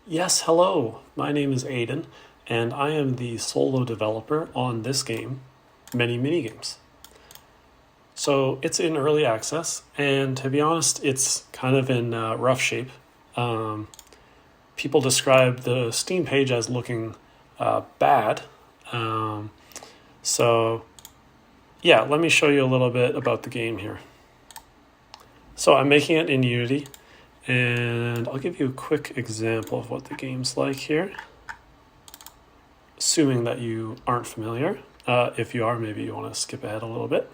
Yes, hello. My name is Aiden, and I am the solo developer on this game, Many Minigames. So it's in early access, and to be honest, it's kind of in rough shape. Um, People describe the Steam page as looking bad. Um, so, yeah, let me show you a little bit about the game here. So I'm making it in Unity, and I'll give you a quick example of what the game's like here. Assuming that you aren't familiar. If you are, maybe you want to skip ahead a little bit.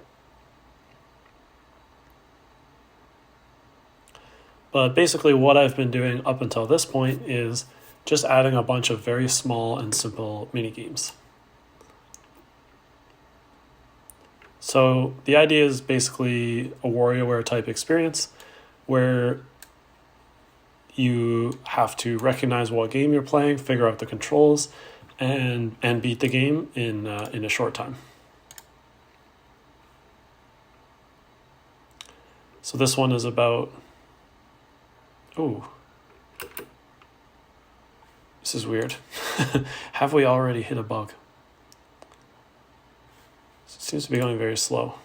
But basically what I've been doing up until this point is just adding a bunch of very small and simple mini games. So the idea is basically a WarioWare type experience where you have to recognize what game you're playing, figure out the controls, and beat the game in a short time. So this one is about... Oh, this is weird. Have we already hit a bug? It seems to be going very slow.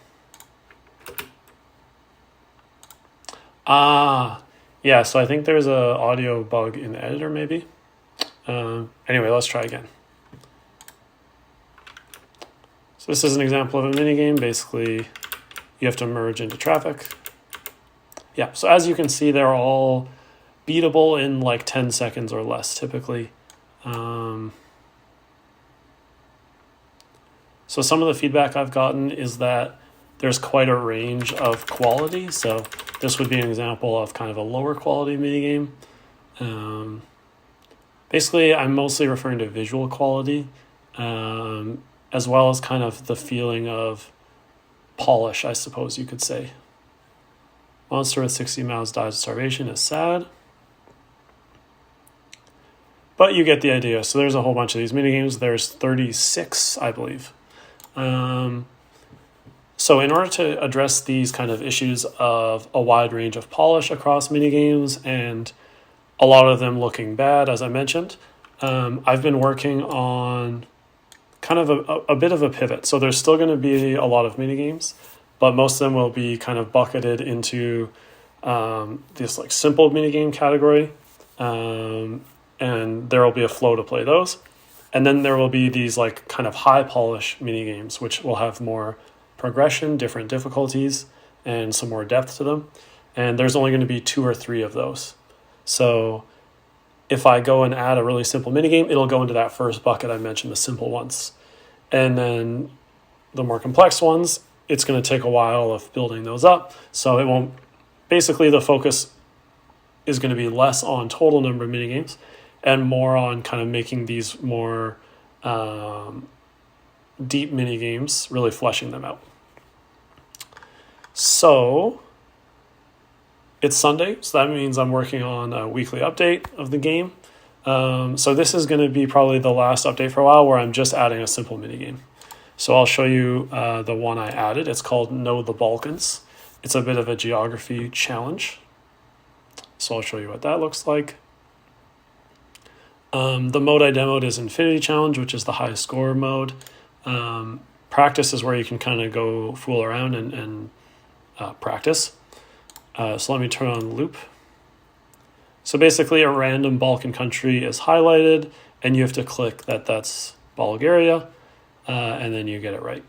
Yeah, so I think there's a audio bug in the editor maybe. Anyway, let's try again. So this is an example of a minigame. Basically, you have to merge into traffic. Yeah, so as you can see, they're all beatable in like 10 seconds or less, typically. So some of the feedback I've gotten is that there's quite a range of quality. So this would be an example of kind of a lower quality minigame. Basically, I'm mostly referring to visual quality, as well as kind of the feeling of polish, I suppose you could say. Monster with 60 mouths dies of starvation is sad. But you get the idea. So there's a whole bunch of these minigames. There's 36, I believe. So in order to address these kind of issues of a wide range of polish across minigames and a lot of them looking bad, as I mentioned, I've been working on kind of a bit of a pivot. So there's still going to be a lot of minigames, but most of them will be kind of bucketed into this like simple minigame category. And there will be a flow to play those. And then there will be these like kind of high polish mini games, which will have more progression, different difficulties, and some more depth to them. And there's only going to be 2 or 3 of those. So if I go and add a really simple mini game, it'll go into that first bucket I mentioned, the simple ones. And then the more complex ones, it's going to take a while of building those up. So it won't, basically the focus is going to be less on total number of mini games and more on kind of making these more deep mini games, really fleshing them out. So it's Sunday, so that means I'm working on a weekly update of the game. So this is going to be probably the last update for a while where I'm just adding a simple mini game. So I'll show you the one I added. It's called Know the Balkans. It's a bit of a geography challenge. So I'll show you what that looks like. The mode I demoed is Infinity Challenge, which is the high score mode. Practice is where you can kind of go fool around and practice. So let me turn on loop. So basically a random Balkan country is highlighted and you have to click that's Bulgaria and then you get it right.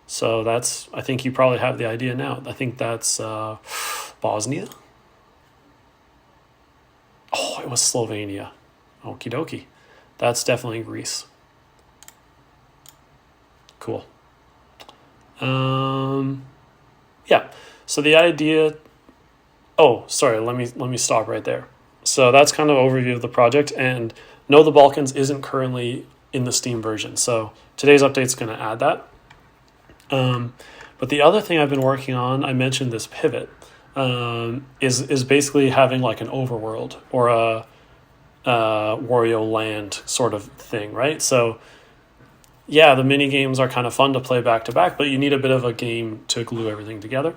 So that's, I think you probably have the idea now. I think that's Bosnia. Oh, it was Slovenia. Okie dokie. That's definitely Greece. Cool. Yeah. So the idea... Oh, sorry. Let me stop right there. So that's kind of overview of the project. And Know the Balkans isn't currently in the Steam version. So today's update is going to add that. But the other thing I've been working on, I mentioned this pivot, is basically having like an overworld or a Wario Land sort of thing, right? So yeah, the mini games are kind of fun to play back to back, but you need a bit of a game to glue everything together.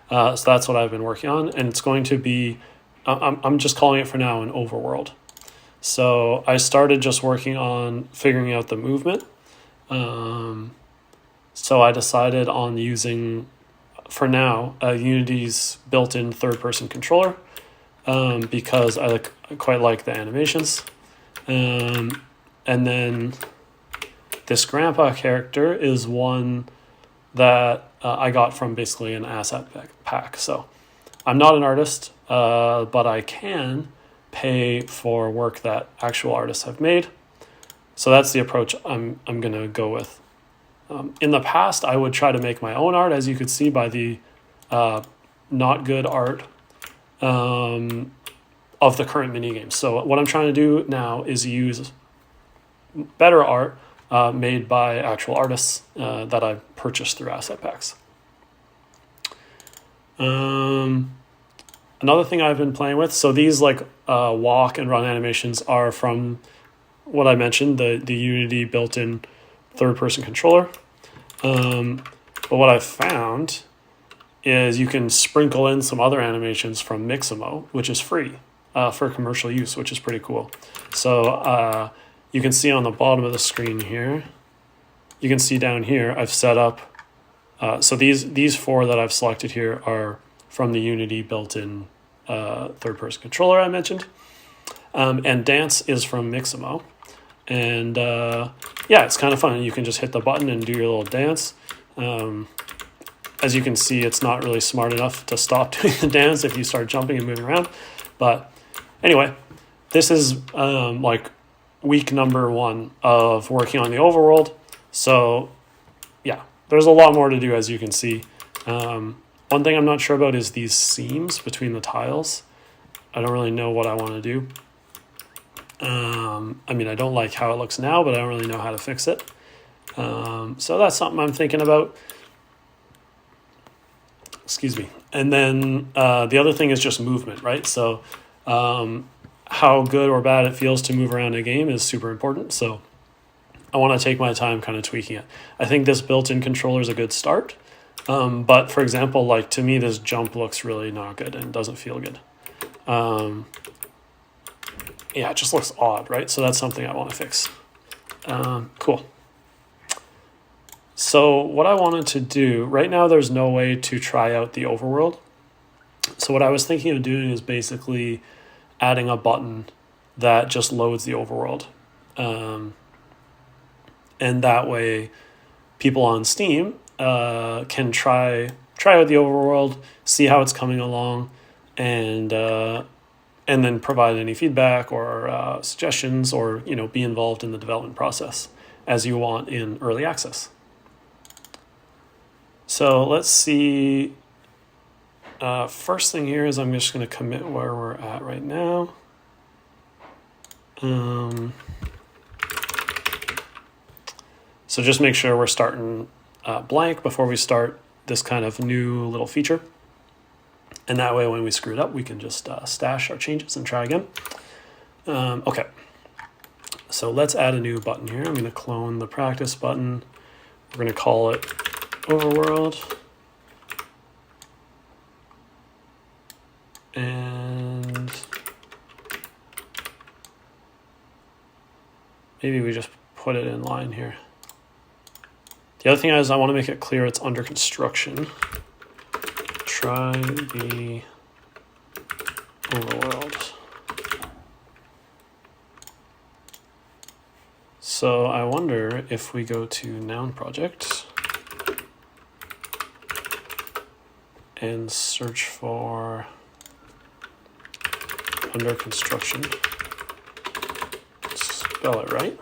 So that's what I've been working on, and it's going to be I'm just calling it for now an overworld. So I started just working on figuring out the movement. So I decided on using, for now, Unity's built-in third-person controller, because I quite like the animations. And then this grandpa character is one that I got from basically an asset pack. So I'm not an artist, but I can pay for work that actual artists have made. So that's the approach I'm going to go with. In the past, I would try to make my own art, as you could see by the not good art of the current mini games. So what I'm trying to do now is use better art made by actual artists that I purchased through asset packs. Another thing I've been playing with, so these walk and run animations are from what I mentioned, the Unity built-in third-person controller. But what I've found is you can sprinkle in some other animations from Mixamo, which is free for commercial use, which is pretty cool. So you can see on the bottom of the screen here, you can see down here, I've set up, so these four that I've selected here are from the Unity built-in third-person controller I mentioned. And Dance is from Mixamo. And yeah, it's kind of fun. You can just hit the button and do your little dance. As you can see, it's not really smart enough to stop doing the dance if you start jumping and moving around. But anyway, this is week number 1 of working on the overworld. So yeah, there's a lot more to do, as you can see. One thing I'm not sure about is these seams between the tiles. I don't really know what I want to do. I mean, I don't like how it looks now, but I don't really know how to fix it. So that's something I'm thinking about. Excuse me. And then the other thing is just movement, right? So how good or bad it feels to move around a game is super important. So I want to take my time kind of tweaking it. I think this built-in controller is a good start. But for example, to me, this jump looks really not good and doesn't feel good. Yeah, it just looks odd, right? So that's something I want to fix. Cool. So what I wanted to do, right now there's no way to try out the overworld. So what I was thinking of doing is basically adding a button that just loads the overworld. And that way people on Steam can try out the overworld, see how it's coming along, and then provide any feedback or suggestions, or be involved in the development process as you want in early access. So let's see. First thing here is I'm just going to commit where we're at right now. So just make sure we're starting blank before we start this kind of new little feature. And that way, when we screw it up, we can just stash our changes and try again. Okay. So let's add a new button here. I'm going to clone the practice button. We're going to call it Overworld. And maybe we just put it in line here. The other thing is I want to make it clear it's under construction. Try the overworld. So I wonder if we go to noun project and search for under construction, spell it right.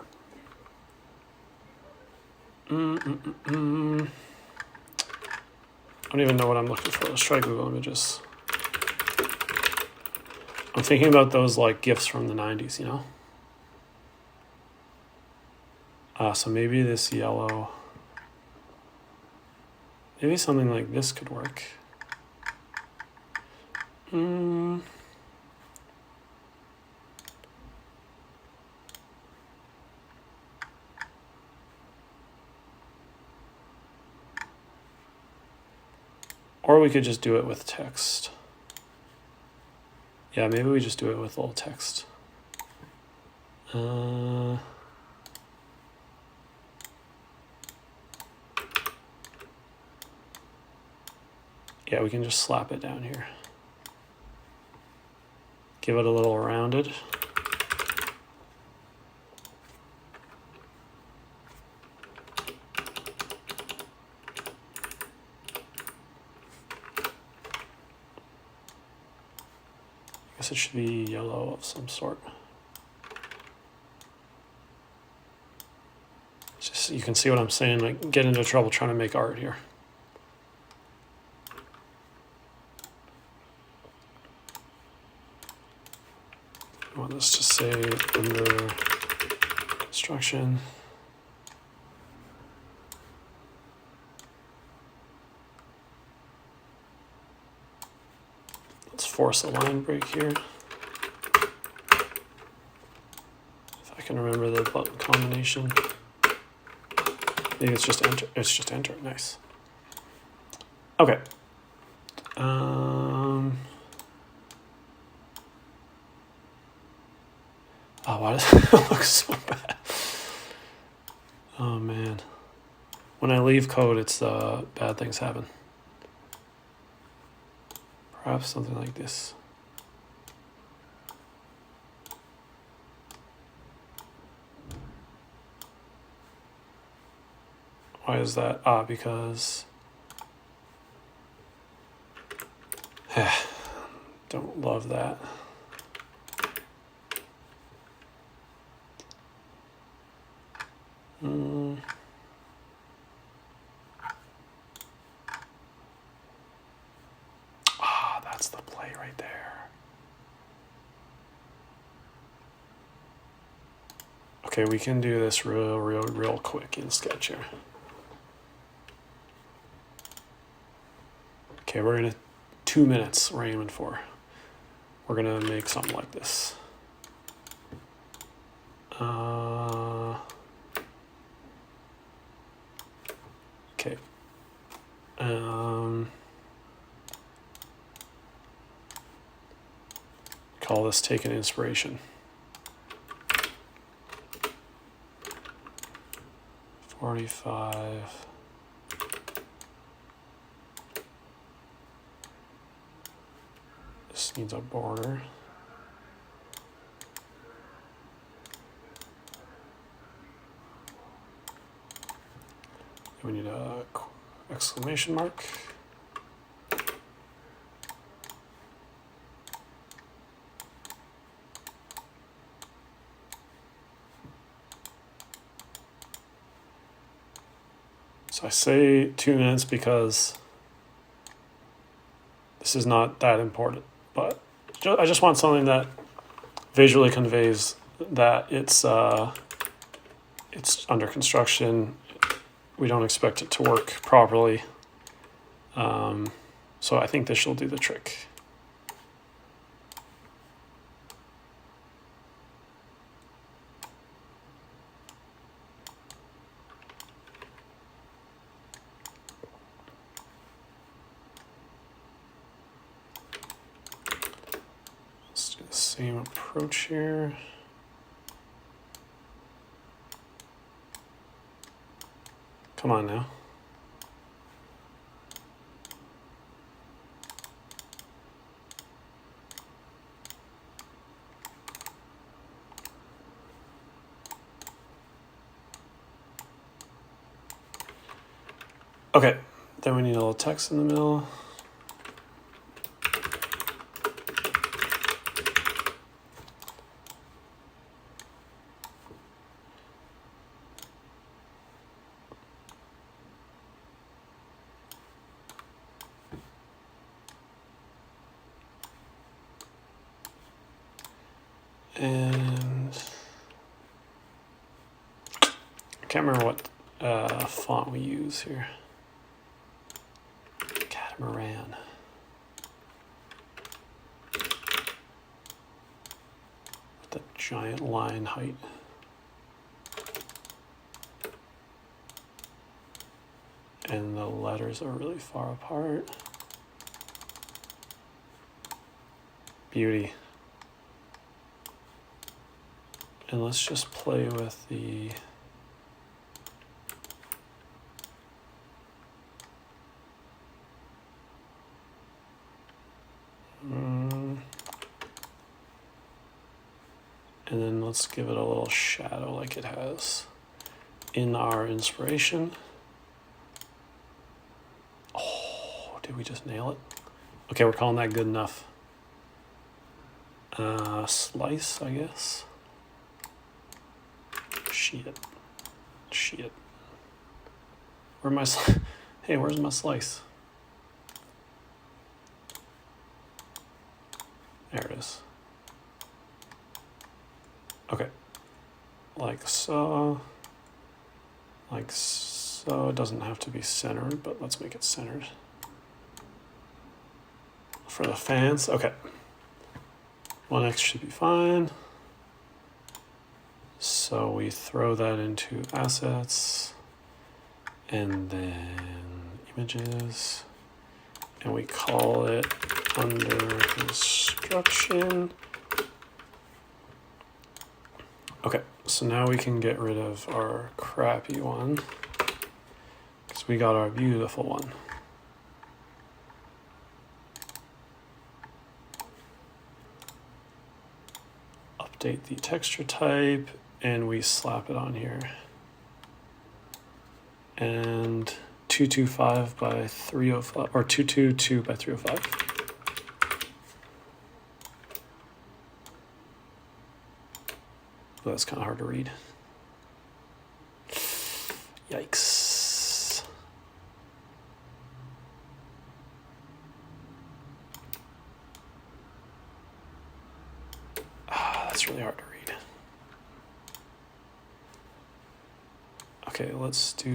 I don't even know what I'm looking for. Let's try Google Images. I'm thinking about those GIFs from the 90s, So maybe this yellow, maybe something like this could work. Or we could just do it with text. Yeah, maybe we just do it with a little text. Yeah, we can just slap it down here. Give it a little rounded. I guess it should be yellow of some sort. Just, you can see what I'm saying, like get into trouble trying to make art here. I want this to say under construction. Let's force a line break here. If I can remember the button combination. Maybe it's just enter. It's just enter. Nice. Okay. Oh, why does it look so bad? Oh man. When I leave code, it's bad things happen. Perhaps something like this. Why is that? Because don't love that. That's the play right there. Okay, we can do this real quick in Sketch here. Okay, we're gonna 2 minutes we're aiming for. We're gonna make something like this. Okay. Call this take an inspiration. 45. This needs a border. We need a exclamation mark. So I say 2 minutes because this is not that important, but I just want something that visually conveys that it's under construction. We don't expect it to work properly. So I think this will do the trick. Let's do the same approach here. Come on now. Okay, then we need a little text in the middle. And I can't remember what font we use here. Catamaran. With the giant line height. And the letters are really far apart. Beauty. And let's just play with the and then let's give it a little shadow like it has in our inspiration. Oh, did we just nail it? Okay, we're calling that good enough. Slice, I guess. Shit. Where's my hey, where's my slice? There it is. Okay. Like so. Like so. It doesn't have to be centered, but let's make it centered. For the fans, okay. 1x should be fine. So we throw that into assets and then images, and we call it under construction. Okay, so now we can get rid of our crappy one because we got our beautiful one. Update the texture type, and we slap it on here. And 225 by 305, or 222 by 305. Oh, that's kind of hard to read. Yikes. That's really hard to read. Okay, let's do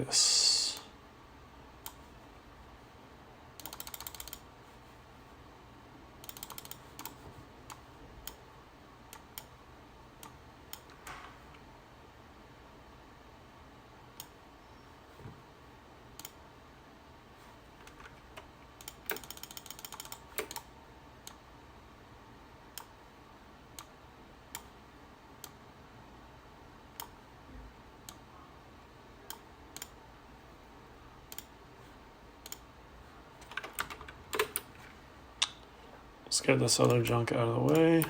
this. Let's get this other junk out of the way.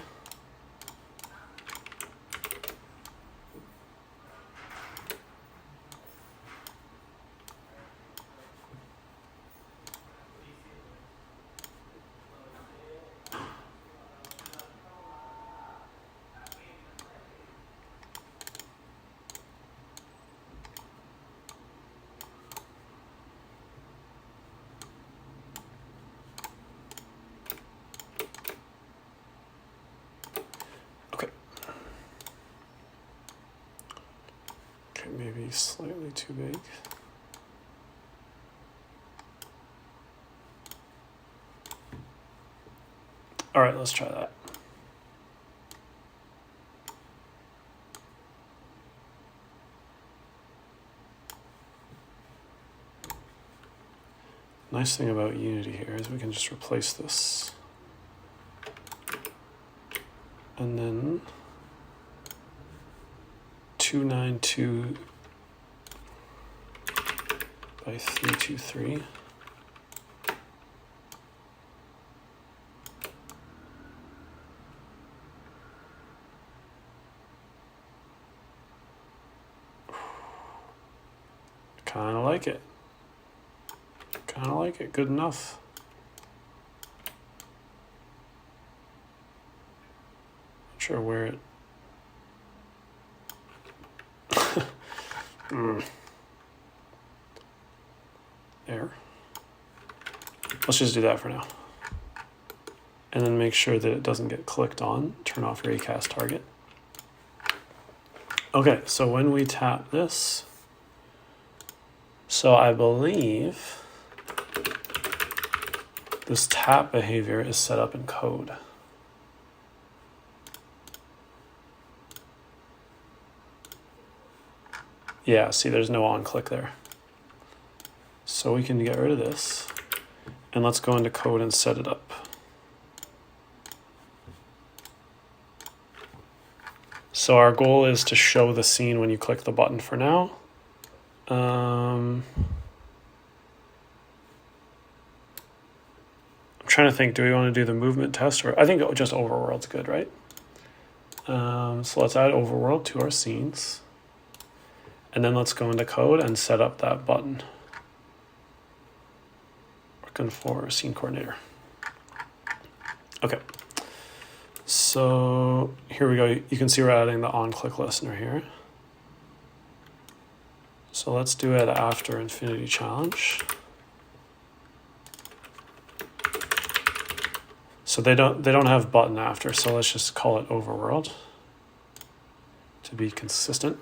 Maybe slightly too big. All right, let's try that. Nice thing about Unity here is we can just replace this. And then 292 by 323. Kind of like it. Kind of like it. Good enough. Not sure where it. There. Let's just do that for now. And then make sure that it doesn't get clicked on. Turn off raycast target. Okay, so when we tap this, so I believe this tap behavior is set up in code. Yeah, see, there's no on click there. So we can get rid of this, and let's go into code and set it up. So our goal is to show the scene when you click the button for now. I'm trying to think, do we want to do the movement test? Or I think just Overworld's good, right? So let's add Overworld to our scenes. And then let's go into code and set up that button. Looking for scene coordinator. Okay. So here we go. You can see we're adding the on-click listener here. So let's do it after Infinity Challenge. So they don't have button after, so let's just call it Overworld to be consistent.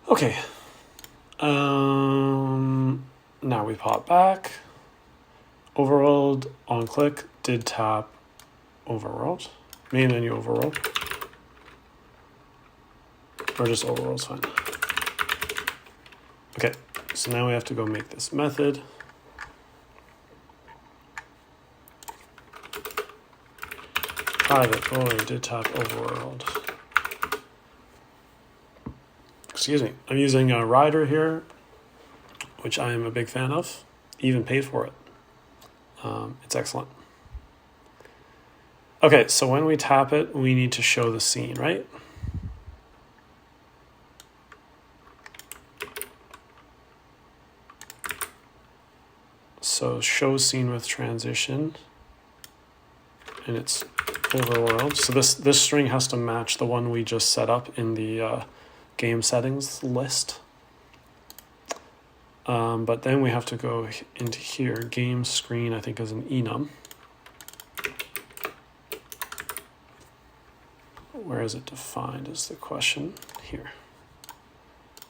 Okay, now we pop back. Overworld on click did tap Overworld, main menu Overworld, or just Overworld's fine. Okay, so now we have to go make this method. Private, oh, did tap Overworld. Excuse me, I'm using a rider here, which I am a big fan of, even paid for it. It's excellent. Okay, so when we tap it, we need to show the scene, right? So show scene with transition, and it's Overworld. So this string has to match the one we just set up in the game settings list. But then we have to go into here. Game screen, I think, is an enum. Where is it defined is the question here.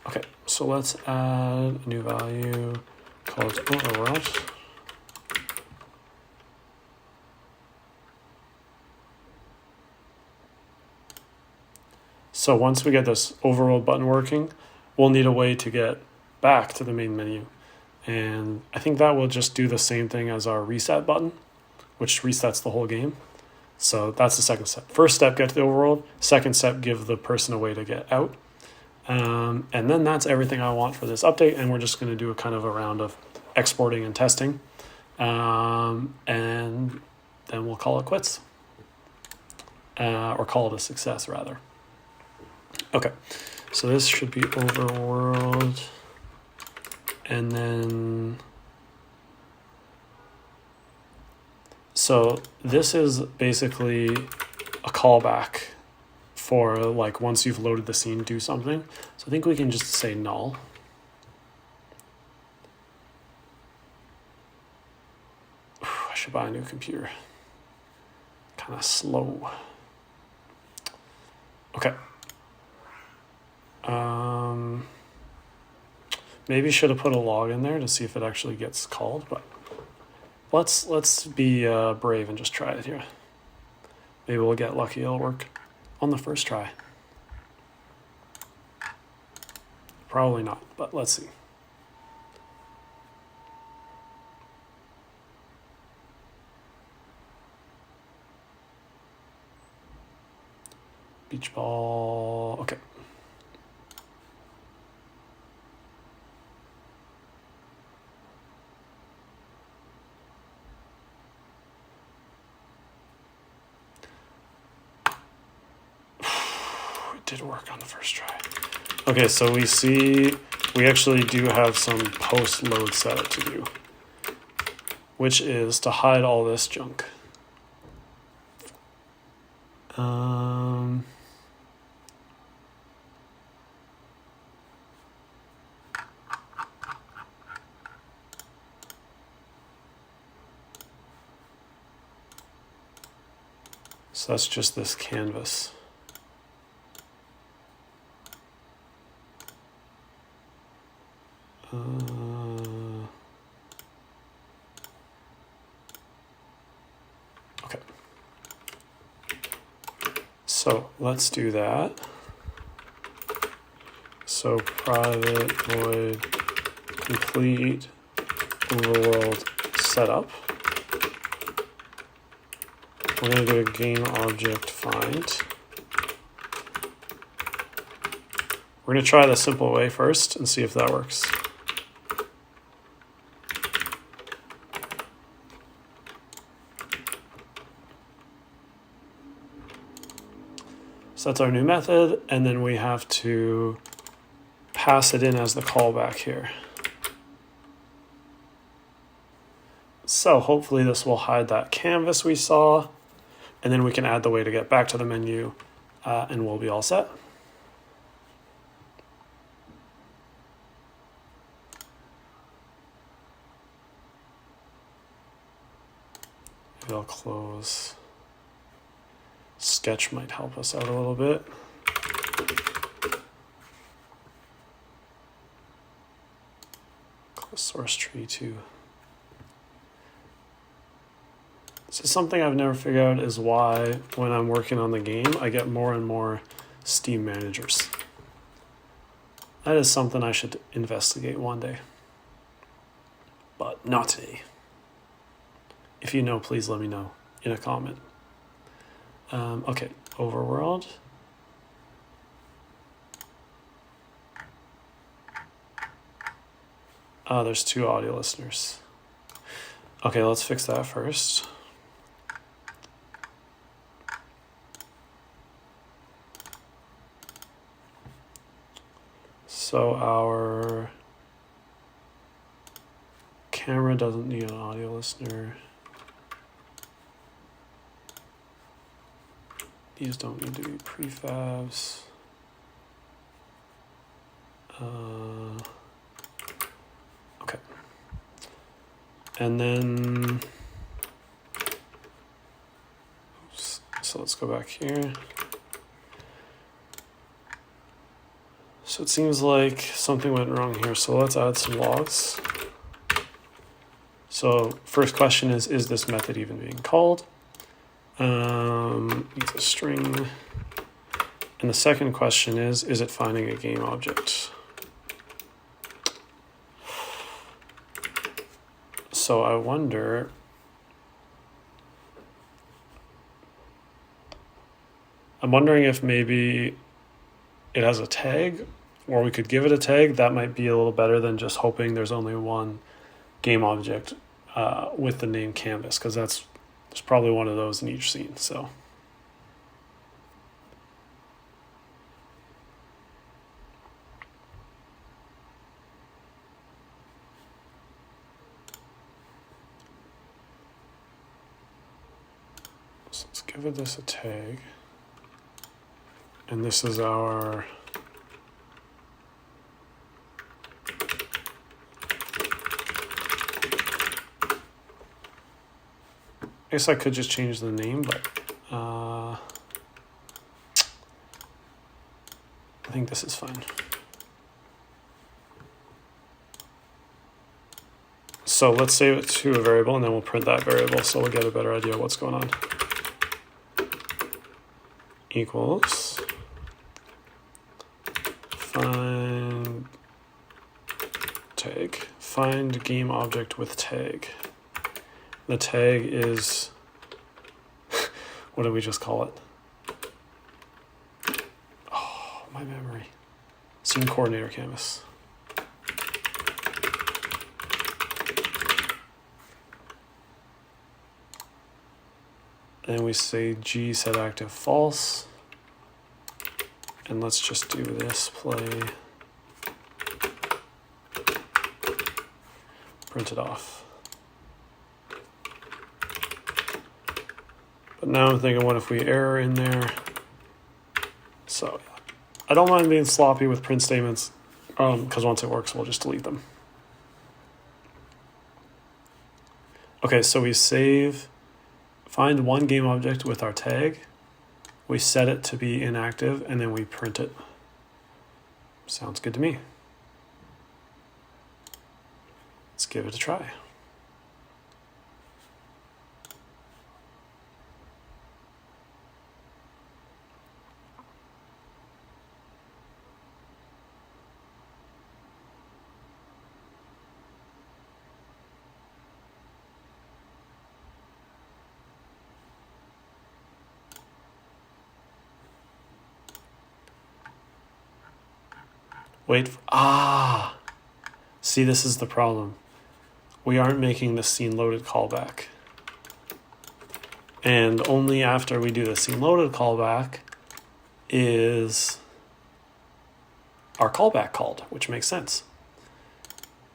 Okay, so let's add a new value called Overworld. So once we get this Overworld button working, we'll need a way to get back to the main menu. And I think that will just do the same thing as our reset button, which resets the whole game. So that's the second step. First step, get to the Overworld. Second step, give the person a way to get out. And then that's everything I want for this update. And we're just going to do a kind of a round of exporting and testing. And then we'll call it quits. Or call it a success, rather. Okay, so this should be Overworld. And then, so this is basically a callback for like once you've loaded the scene, do something. So I think we can just say null. I should buy a new computer. Kind of slow. Okay. Maybe should have put a log in there to see if it actually gets called, but let's be brave and just try it here. Maybe we'll get lucky, it'll work on the first try. Probably not, but let's see. Beach ball, okay. Did work on the first try. Okay, so we see we actually do have some post-load setup to do, which is to hide all this junk. So that's just this canvas. So let's do that. So private void complete overworld setup. We're going to do a game object find. We're going to try the simple way first and see if that works. So that's our new method, and then we have to pass it in as the callback here. So hopefully this will hide that canvas we saw, and then we can add the way to get back to the menu, and we'll be all set. Maybe I'll close. Sketch might help us out a little bit. Close source tree too. This is something I've never figured out is why when I'm working on the game, I get more and more Steam managers. That is something I should investigate one day, but not today. If you know, please let me know in a comment. Okay, Overworld. There's 2 audio listeners. Okay, let's fix that first. So our camera doesn't need an audio listener. These don't need to be prefabs. Okay. And then, oops, so let's go back here. So it seems like something went wrong here. So let's add some logs. So first question is this method even being called? Needs a string. And the second question is it finding a game object? So I wonder, I'm wondering if maybe it has a tag, or we could give it a tag. That might be a little better than just hoping there's only one game object with the name canvas, because there's probably one of those in each scene. So let's give this a tag. And this is our I guess I could just change the name, but I think this is fine. So let's save it to a variable, and then we'll print that variable so we'll get a better idea of what's going on. Equals find tag, find game object with tag. The tag is, what did we just call it? Oh, my memory. Scene coordinator canvas. And we say G set active false. And let's just do this play. Print it off. But now I'm thinking, what if we error in there? So I don't mind being sloppy with print statements, because once it works, we'll just delete them. Okay, so we find one game object with our tag. We set it to be inactive, and then we print it. Sounds good to me. Let's give it a try. Wait. See, this is the problem. We aren't making the scene loaded callback. And only after we do the scene loaded callback is our callback called, which makes sense.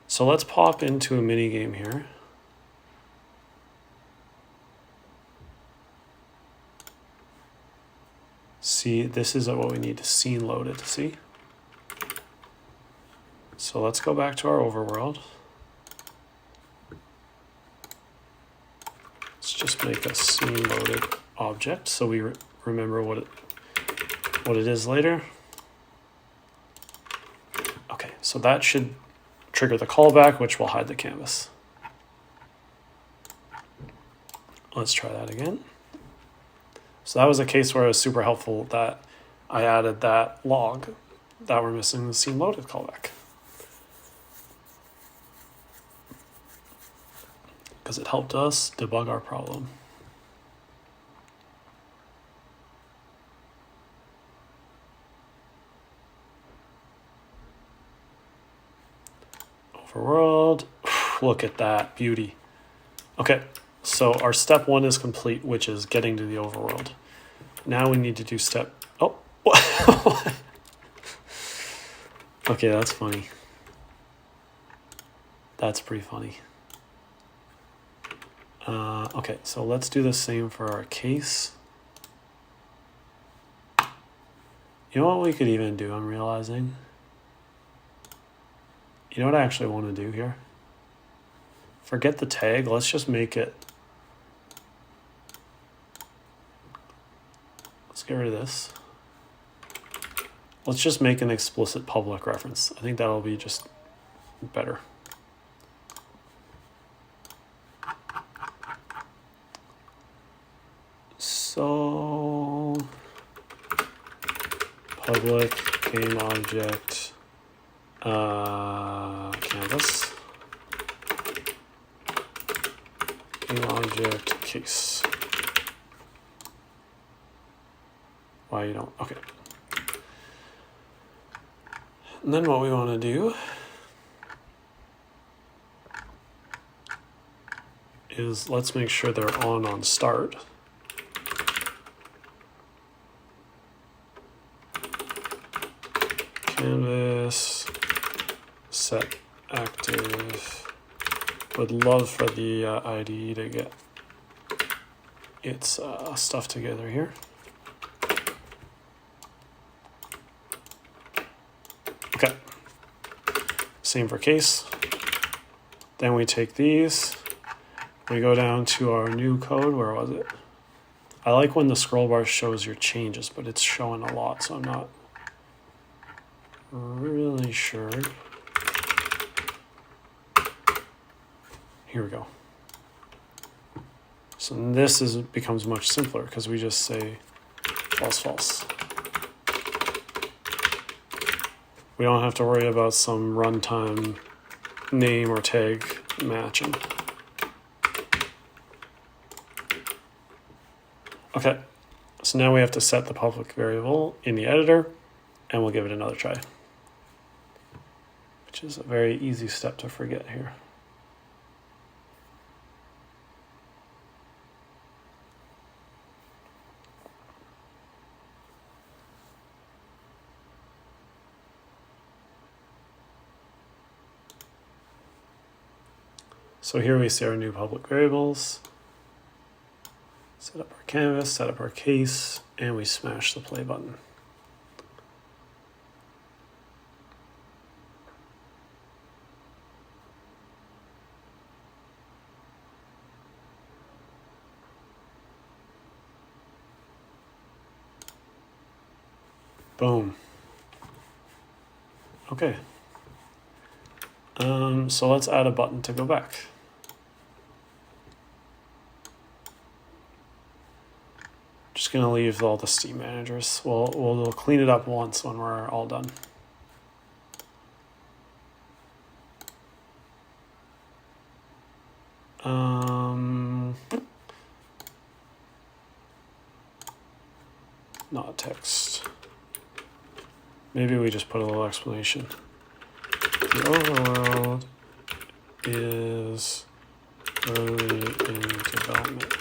So let's pop into a mini game here. See, this is what we need to scene loaded, see? So let's go back to our overworld. Let's just make a scene loaded object so we remember what it is later. Okay, so that should trigger the callback, which will hide the canvas. Let's try that again. So that was a case where it was super helpful that I added that log that we're missing the scene loaded callback. Because it helped us debug our problem. Overworld, look at that beauty. Okay, so our step 1 is complete, which is getting to the overworld. Now we need to do step, oh, what? Okay, that's funny. That's pretty funny. Okay, so let's do the same for our case. You know what we could even do, I'm realizing? You know what I actually want to do here? Forget the tag, let's just make it. Let's get rid of this. Let's just make an explicit public reference. I think that'll be just better. So, public game object canvas, game object case. Why you don't? Okay. And then what we want to do is let's make sure they're on start. Canvas set active. Would love for the IDE to get its stuff together here. Okay. Same for case. Then we take these. We go down to our new code. Where was it? I like when the scroll bar shows your changes, but it's showing a lot, so I'm not really sure. Here we go. So this becomes much simpler because we just say false, false. We don't have to worry about some runtime name or tag matching. Okay, so now we have to set the public variable in the editor, and we'll give it another try, which is a very easy step to forget here. So here we see our new public variables. Set up our canvas, set up our case, and we smash the play button. Boom. Okay. So let's add a button to go back. Just gonna leave all the Steam managers. We'll clean it up once when we're all done. Not text. Maybe we just put a little explanation. The overworld is early in development.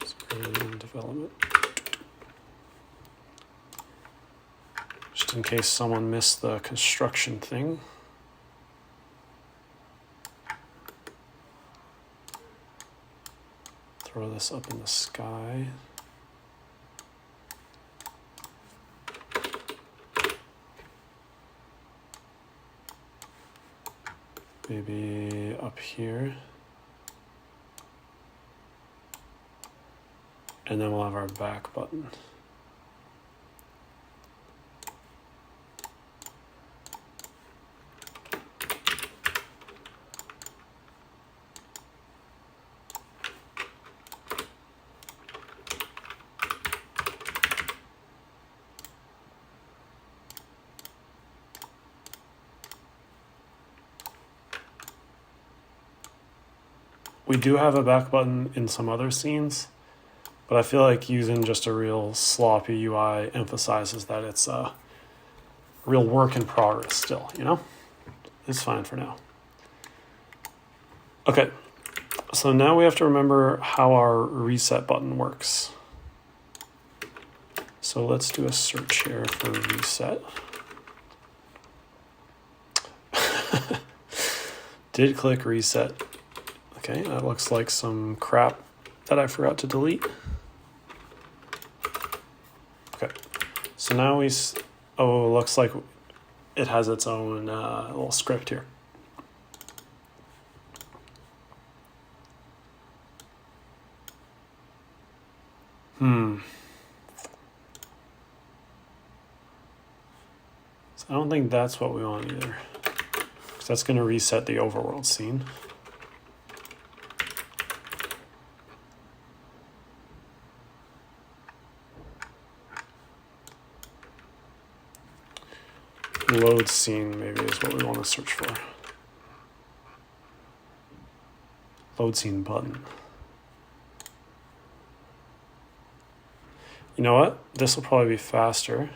It's early in development. Just in case someone missed the construction thing. Throw this up in the sky. Maybe up here. And then we'll have our back button. We do have a back button in some other scenes, but I feel like using just a real sloppy UI emphasizes that it's a real work in progress still, you know? It's fine for now. Okay, so now we have to remember how our reset button works. So let's do a search here for reset. Did click reset. Okay, that looks like some crap that I forgot to delete. Okay, so now it looks like it has its own little script here. So I don't think that's what we want either, because that's going to reset the overworld scene. Load scene maybe is what we want to search for. Load scene button. You know what? This will probably be faster.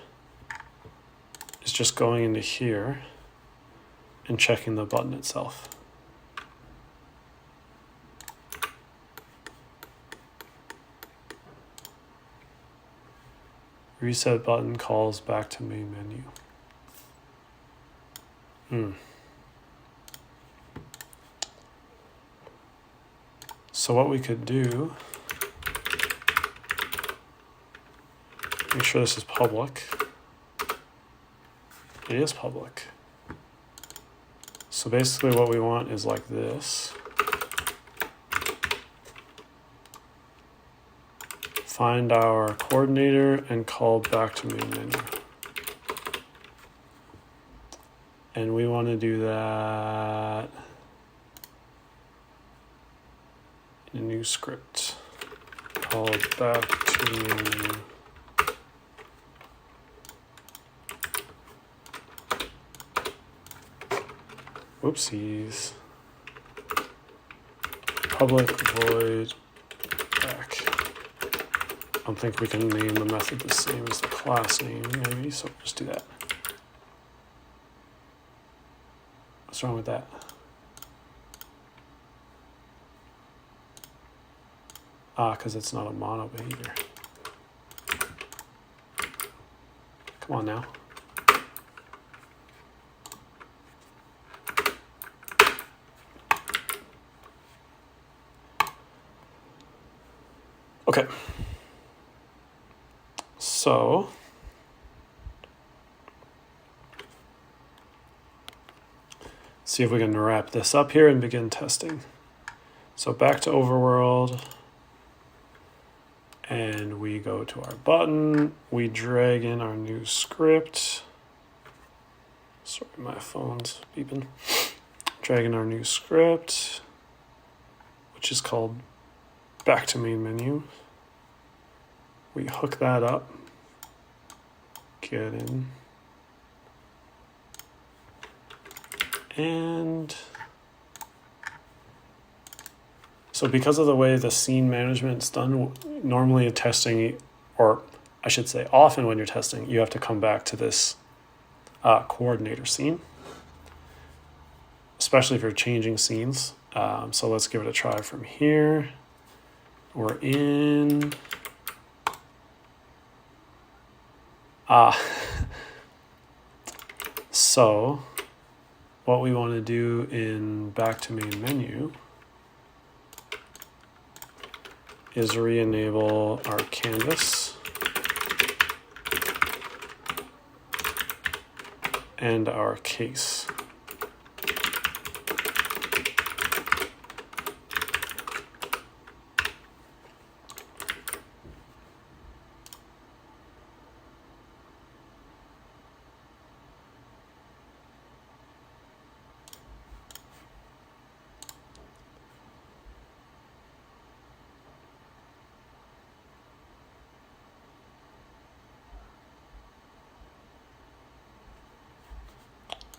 It's just going into here and checking the button itself. Reset button calls back to main menu. So what we could do, make sure this is public. It is public. So basically what we want is like this. Find our coordinator and call back to main menu. And we want to do that in a new script called back to menu. Whoopsies. Public void back. I don't think we can name the method the same as the class name, maybe, so just do that. What's wrong with that? Because it's not a mono behavior. Come on now. Okay. So see if we can wrap this up here and begin testing. So back to Overworld, and we go to our button, we drag in our new script. Sorry, my phone's beeping. Drag in our new script, which is called back to main menu. We hook that up, get in, and so because of the way the scene management is done, normally in testing, or I should say often when you're testing, you have to come back to this coordinator scene, especially if you're changing scenes. So let's give it a try from here. We're in. So what we want to do in back to main menu is re-enable our canvas and our case.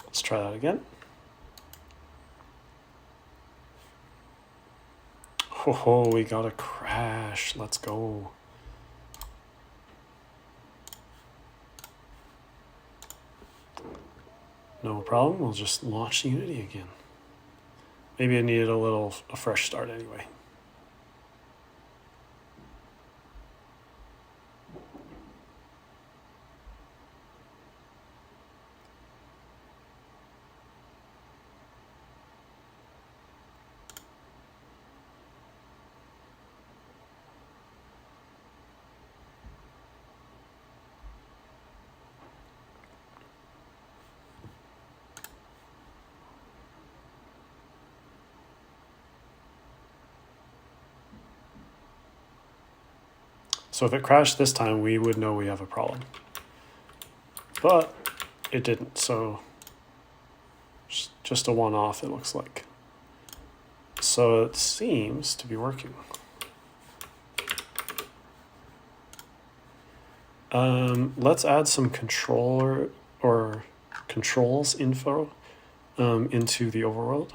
Let's try that again. Oh, we got a crash. Let's go. No problem. We'll just launch Unity again. Maybe I needed a fresh start anyway. So if it crashed this time, we would know we have a problem. But it didn't, so just a one-off, it looks like. So it seems to be working. Let's add some controller or controls info into the overworld.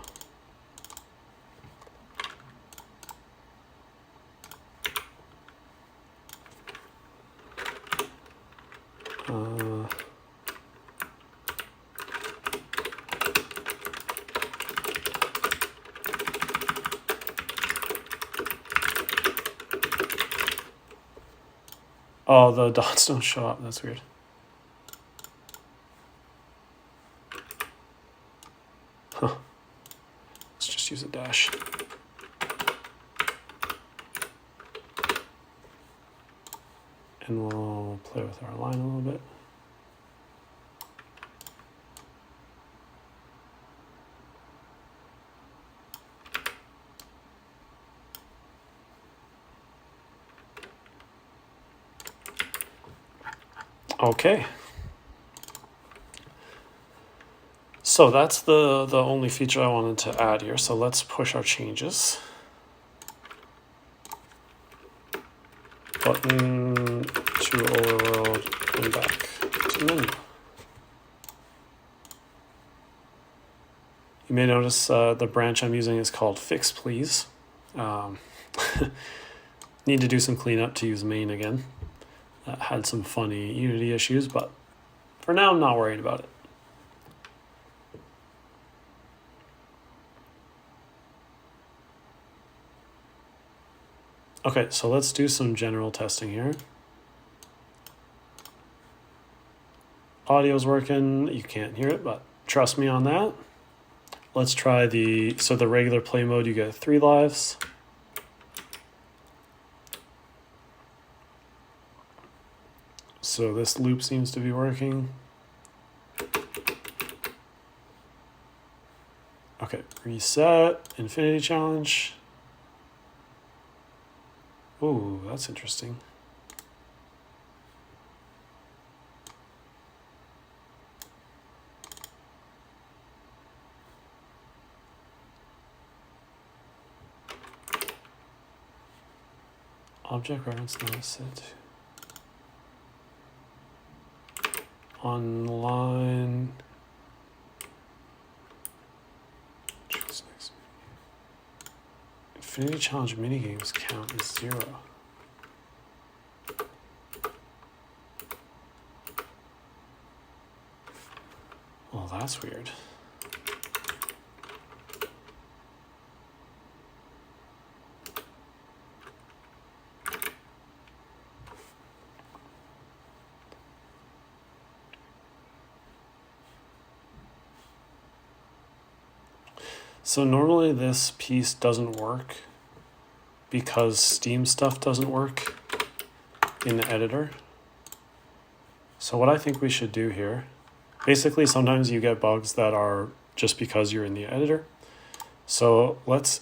Oh, the dots don't show up. That's weird. Huh. Let's just use a dash. And we'll play with our line a little bit. Okay. So that's the only feature I wanted to add here. So let's push our changes. Button to overworld and back to menu. You may notice the branch I'm using is called Fix Please. Need to do some cleanup to use main again. Had some funny Unity issues, but for now I'm not worried about it. Okay, so let's do some general testing here. Audio's working, you can't hear it, but trust me on that. Let's try the regular play mode, you get 3 lives. So this loop seems to be working. Okay, reset, infinity challenge. Ooh, that's interesting. Object reference not set. Online. Choose next. Infinity Challenge minigames count is 0. that's weird. So normally this piece doesn't work because Steam stuff doesn't work in the editor. So what I think we should do here, basically sometimes you get bugs that are just because you're in the editor. So let's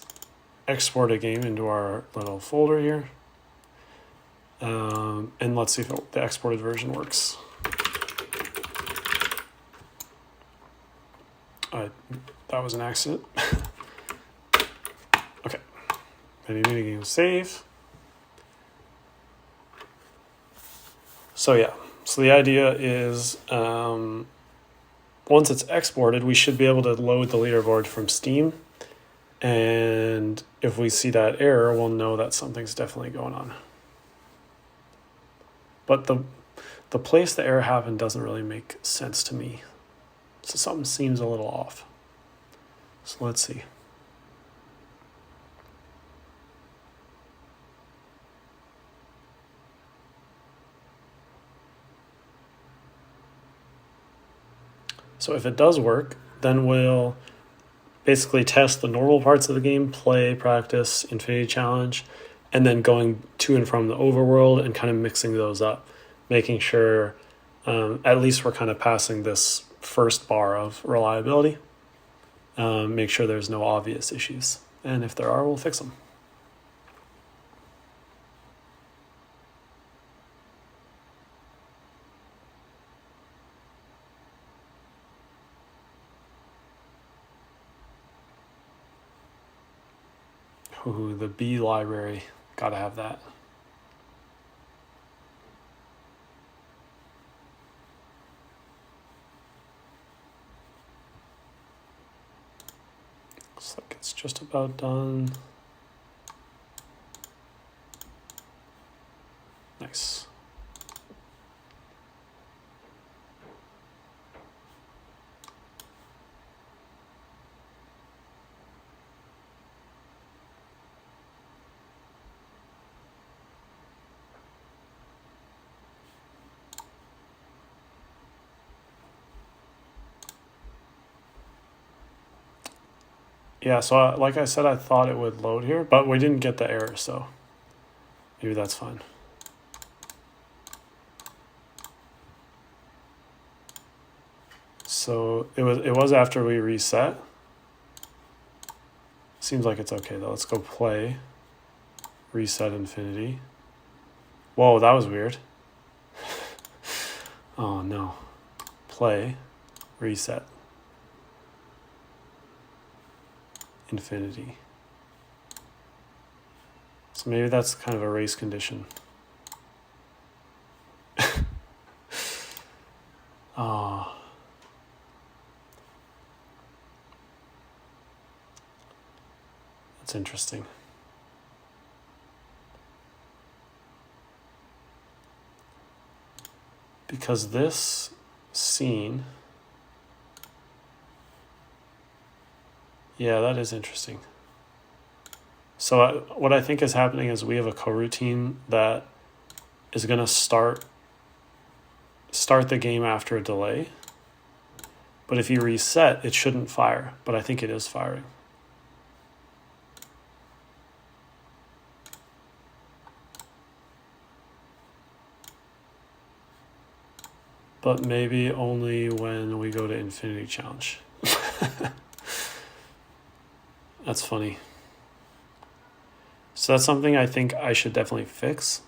export a game into our little folder here. And let's see if the exported version works. That was an accident. Okay. Many Minigames save. So yeah, so the idea is once it's exported, we should be able to load the leaderboard from Steam. And if we see that error, we'll know that something's definitely going on. But the place the error happened doesn't really make sense to me. So something seems a little off. So let's see. So if it does work, then we'll basically test the normal parts of the game, play, practice, Infinity Challenge, and then going to and from the Overworld and kind of mixing those up, making sure at least we're kind of passing this first bar of reliability. Make sure there's no obvious issues. And if there are, we'll fix them. Ooh, the B library. Gotta have that. Looks like it's just about done. Nice. Yeah, so like I said, I thought it would load here, but we didn't get the error, so maybe that's fine. So it was after we reset. Seems like it's okay though. Let's go play. Reset Infinity. Whoa, that was weird. Oh no. Play. Reset. Infinity. So maybe that's kind of a race condition. Oh. That's interesting. Because this scene, yeah, that is interesting. So what I think is happening is we have a coroutine that is going to start the game after a delay. But if you reset, it shouldn't fire. But I think it is firing. But maybe only when we go to Infinity Challenge. That's funny. So that's something I think I should definitely fix.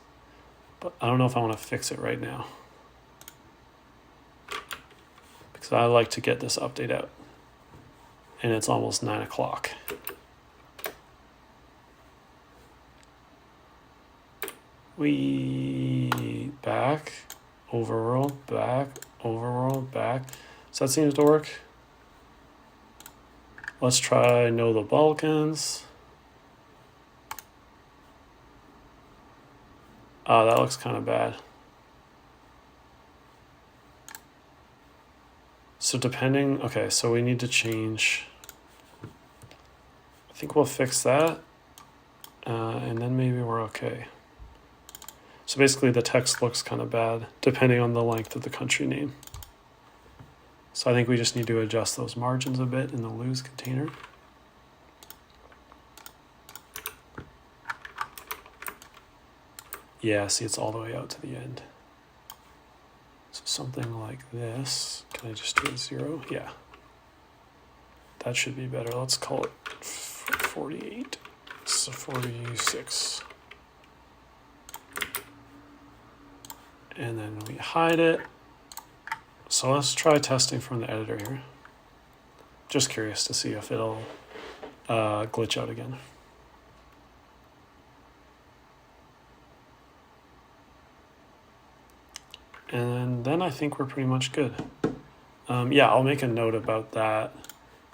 But I don't know if I want to fix it right now. Because I like to get this update out. And it's almost 9 o'clock. We back. Overworld, back, Overworld, back. So that seems to work. Let's try Know the Balkans. Oh, that looks kind of bad. So depending, okay, so we need to change, I think we'll fix that, and then maybe we're okay. So basically the text looks kind of bad depending on the length of the country name. So I think we just need to adjust those margins a bit in the lose container. Yeah, see, it's all the way out to the end. So something like this. Can I just do a 0? Yeah. That should be better. Let's call it 48. So 46. And then we hide it. So let's try testing from the editor here. Just curious to see if it'll glitch out again. And then I think we're pretty much good. Yeah, I'll make a note about that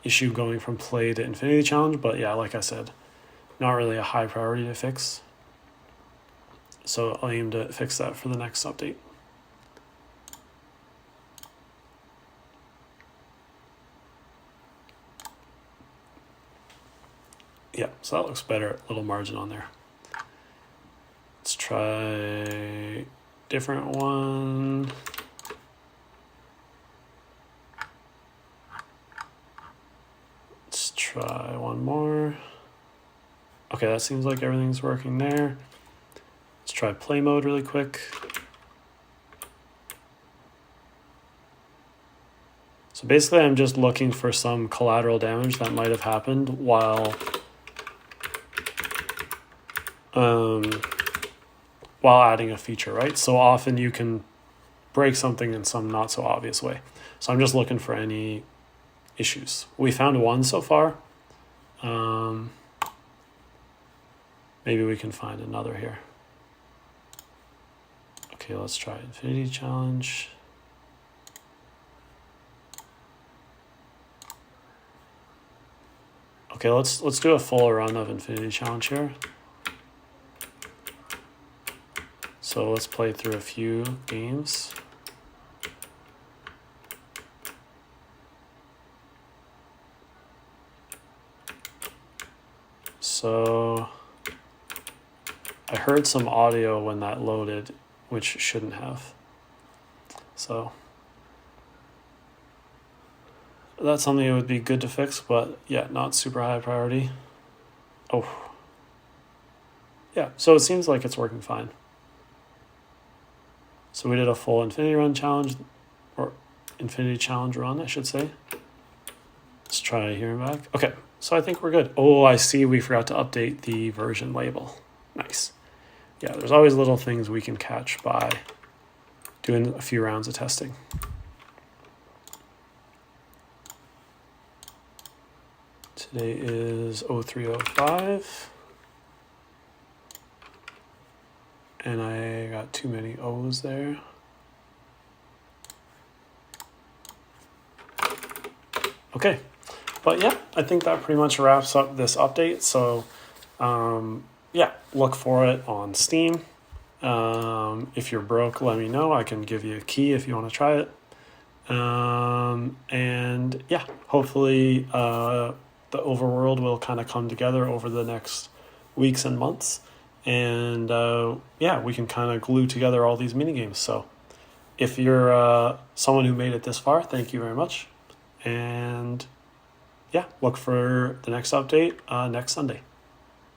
issue going from play to infinity challenge, but yeah, like I said, not really a high priority to fix. So I'll aim to fix that for the next update. Yeah, so that looks better, little margin on there. Let's try different one. Let's try one more. Okay, that seems like everything's working there. Let's try play mode really quick. So basically I'm just looking for some collateral damage that might have happened while adding a feature, right? So often you can break something in some not so obvious way. So I'm just looking for any issues. We found one so far. Maybe we can find another here. Okay, let's try infinity challenge. Okay, let's do a full run of infinity challenge here. So let's play through a few games. So I heard some audio when that loaded, which shouldn't have. So that's something that would be good to fix, but yeah, not super high priority. Oh. Yeah, so it seems like it's working fine. So we did a full infinity run challenge, or infinity challenge run, I should say. Let's try here and back. Okay, so I think we're good. Oh, I see we forgot to update the version label. Nice. Yeah, there's always little things we can catch by doing a few rounds of testing. Today is 0305. And I got too many O's there. Okay, but yeah, I think that pretty much wraps up this update. So yeah, look for it on Steam. If you're broke, let me know. I can give you a key if you want to try it. And yeah, hopefully the Overworld will kind of come together over the next weeks and months. And yeah, we can kind of glue together all these mini games. So if you're someone who made it this far, thank you very much. And yeah, look for the next update next Sunday.